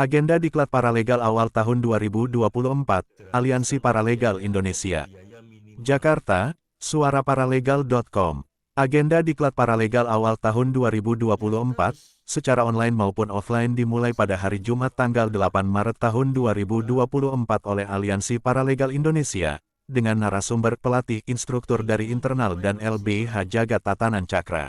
Agenda Diklat Paralegal awal tahun 2024, Aliansi Paralegal Indonesia. Jakarta, suaraparalegal.com. Agenda Diklat Paralegal awal tahun 2024, secara online maupun offline dimulai pada hari Jumat tanggal 8 Maret tahun 2024 oleh Aliansi Paralegal Indonesia, dengan narasumber pelatih instruktur dari internal dan LBH Jagat Tatanan Cakra.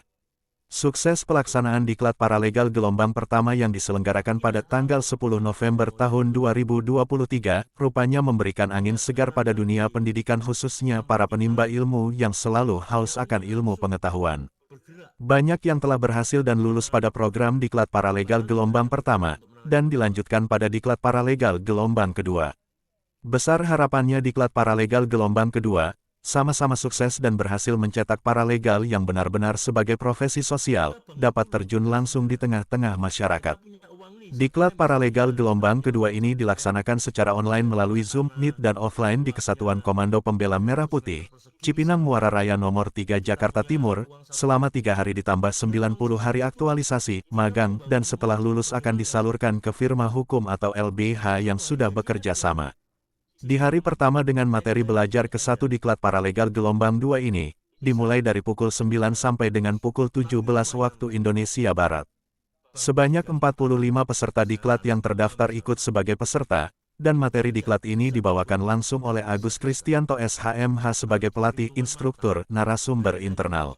Sukses pelaksanaan Diklat Paralegal gelombang pertama yang diselenggarakan pada tanggal 10 November tahun 2023, rupanya memberikan angin segar pada dunia pendidikan khususnya para penimba ilmu yang selalu haus akan ilmu pengetahuan. Banyak yang telah berhasil dan lulus pada program Diklat Paralegal gelombang pertama, dan dilanjutkan pada Diklat Paralegal gelombang kedua. Besar harapannya Diklat Paralegal gelombang kedua, sama-sama sukses dan berhasil mencetak paralegal yang benar-benar sebagai profesi sosial, dapat terjun langsung di tengah-tengah masyarakat. Diklat Paralegal gelombang kedua ini dilaksanakan secara online melalui Zoom, Meet dan offline di Kesatuan Komando Pembela Merah Putih, Cipinang Muara Raya nomor 3 Jakarta Timur, selama 3 hari ditambah 90 hari aktualisasi, magang, dan setelah lulus akan disalurkan ke firma hukum atau LBH yang sudah bekerja sama. Di hari pertama dengan materi belajar ke-1 Diklat Paralegal gelombang 2 ini, dimulai dari pukul 9 sampai dengan pukul 17 waktu Indonesia Barat. Sebanyak 45 peserta Diklat yang terdaftar ikut sebagai peserta, dan materi Diklat ini dibawakan langsung oleh Agus Kristianto SHMH sebagai pelatih instruktur narasumber internal.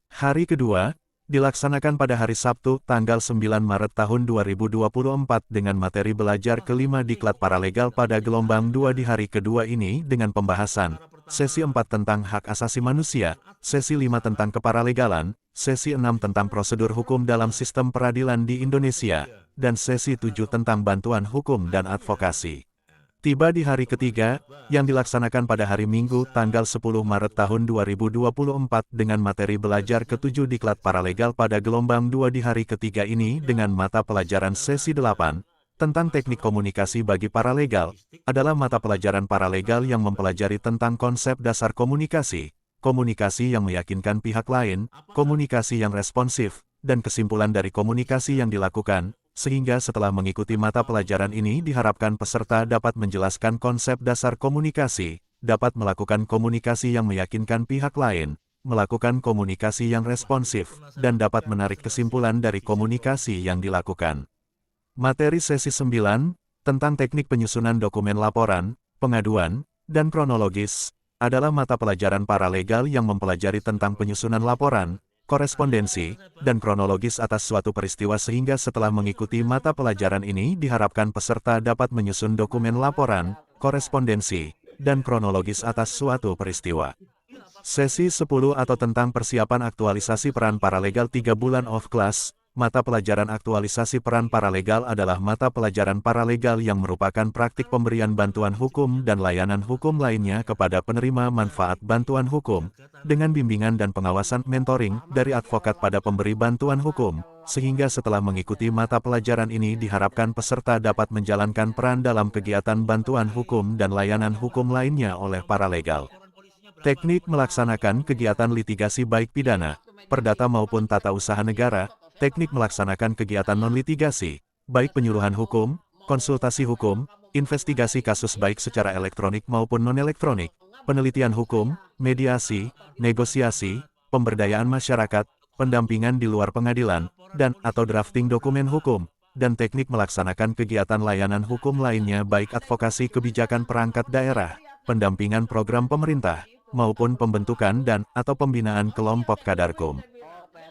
Hari kedua, dilaksanakan pada hari Sabtu, tanggal 9 Maret tahun 2024 dengan materi belajar kelima Diklat Paralegal pada gelombang 2 di hari kedua ini dengan pembahasan, sesi 4 tentang hak asasi manusia, sesi 5 tentang keparalegalan, sesi 6 tentang prosedur hukum dalam sistem peradilan di Indonesia, dan sesi 7 tentang bantuan hukum dan advokasi. Tiba di hari ketiga, yang dilaksanakan pada hari Minggu tanggal 10 Maret tahun 2024 dengan materi belajar ke-7 Diklat Paralegal pada gelombang 2 di hari ketiga ini dengan mata pelajaran sesi 8, tentang teknik komunikasi bagi paralegal, adalah mata pelajaran paralegal yang mempelajari tentang konsep dasar komunikasi, komunikasi yang meyakinkan pihak lain, komunikasi yang responsif, dan kesimpulan dari komunikasi yang dilakukan. Sehingga setelah mengikuti mata pelajaran ini diharapkan peserta dapat menjelaskan konsep dasar komunikasi, dapat melakukan komunikasi yang meyakinkan pihak lain, melakukan komunikasi yang responsif, dan dapat menarik kesimpulan dari komunikasi yang dilakukan. Materi sesi 9, tentang teknik penyusunan dokumen laporan, pengaduan, dan kronologis, adalah mata pelajaran paralegal yang mempelajari tentang penyusunan laporan, korespondensi, dan kronologis atas suatu peristiwa sehingga setelah mengikuti mata pelajaran ini diharapkan peserta dapat menyusun dokumen laporan, korespondensi, dan kronologis atas suatu peristiwa. Sesi 10 atau tentang persiapan aktualisasi peran paralegal 3 bulan off class. Mata pelajaran aktualisasi peran paralegal adalah mata pelajaran paralegal yang merupakan praktik pemberian bantuan hukum dan layanan hukum lainnya kepada penerima manfaat bantuan hukum, dengan bimbingan dan pengawasan mentoring dari advokat pada pemberi bantuan hukum, sehingga setelah mengikuti mata pelajaran ini diharapkan peserta dapat menjalankan peran dalam kegiatan bantuan hukum dan layanan hukum lainnya oleh paralegal. Teknik melaksanakan kegiatan litigasi baik pidana, perdata maupun tata usaha negara, teknik melaksanakan kegiatan non-litigasi, baik penyuluhan hukum, konsultasi hukum, investigasi kasus baik secara elektronik maupun non-elektronik, penelitian hukum, mediasi, negosiasi, pemberdayaan masyarakat, pendampingan di luar pengadilan, dan atau drafting dokumen hukum, dan teknik melaksanakan kegiatan layanan hukum lainnya baik advokasi kebijakan perangkat daerah, pendampingan program pemerintah, maupun pembentukan dan atau pembinaan kelompok kadarkum.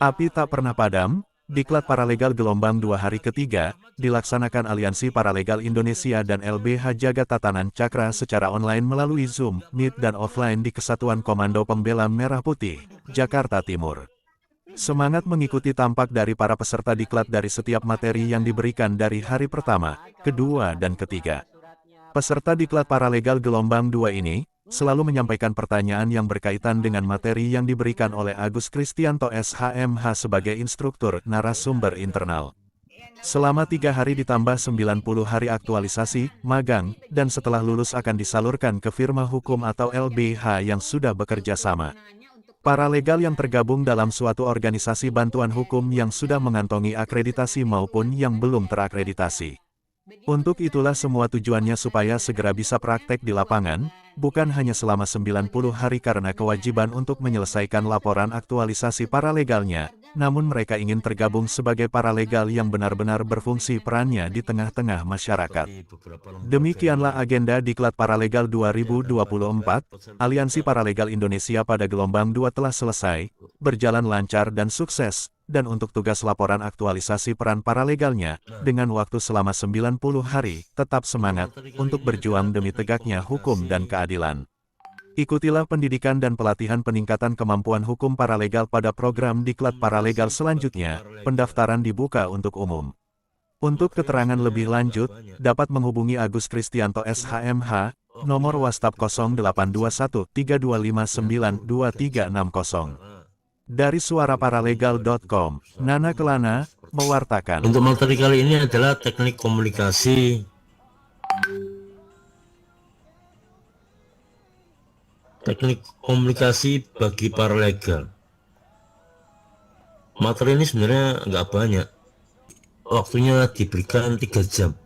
Api tak pernah padam. Diklat Paralegal gelombang 2 hari ketiga, dilaksanakan Aliansi Paralegal Indonesia dan LBH Jagat Tatanan Cakra secara online melalui Zoom, Meet dan offline di Kesatuan Komando Pembela Merah Putih, Jakarta Timur. Semangat mengikuti tampak dari para peserta Diklat dari setiap materi yang diberikan dari hari pertama, kedua dan ketiga. Peserta Diklat Paralegal gelombang 2 ini, selalu menyampaikan pertanyaan yang berkaitan dengan materi yang diberikan oleh Agus Kristianto SHMH sebagai instruktur narasumber internal. Selama 3 hari ditambah 90 hari aktualisasi, magang, dan setelah lulus akan disalurkan ke firma hukum atau LBH yang sudah bekerja sama. Paralegal yang tergabung dalam suatu organisasi bantuan hukum yang sudah mengantongi akreditasi maupun yang belum terakreditasi. Untuk itulah semua tujuannya supaya segera bisa praktek di lapangan, bukan hanya selama 90 hari karena kewajiban untuk menyelesaikan laporan aktualisasi paralegalnya, namun mereka ingin tergabung sebagai paralegal yang benar-benar berfungsi perannya di tengah-tengah masyarakat. Demikianlah agenda Diklat Paralegal 2024, Aliansi Paralegal Indonesia pada gelombang 2 telah selesai, berjalan lancar dan sukses, dan untuk tugas laporan aktualisasi peran paralegalnya, dengan waktu selama 90 hari, tetap semangat, untuk berjuang demi tegaknya hukum dan keadilan. Ikutilah pendidikan dan pelatihan peningkatan kemampuan hukum paralegal pada program Diklat Paralegal selanjutnya, pendaftaran dibuka untuk umum. Untuk keterangan lebih lanjut, dapat menghubungi Agus Kristianto SHMH, nomor WhatsApp 0821 3259 2360. Dari suaraparalegal.com, Nana Kelana, mewartakan. Untuk materi kali ini adalah teknik komunikasi bagi paralegal. Materi ini sebenarnya nggak banyak, waktunya diberikan 3 jam,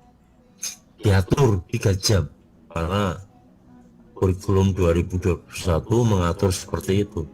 diatur 3 jam, karena kurikulum 2021 mengatur seperti itu.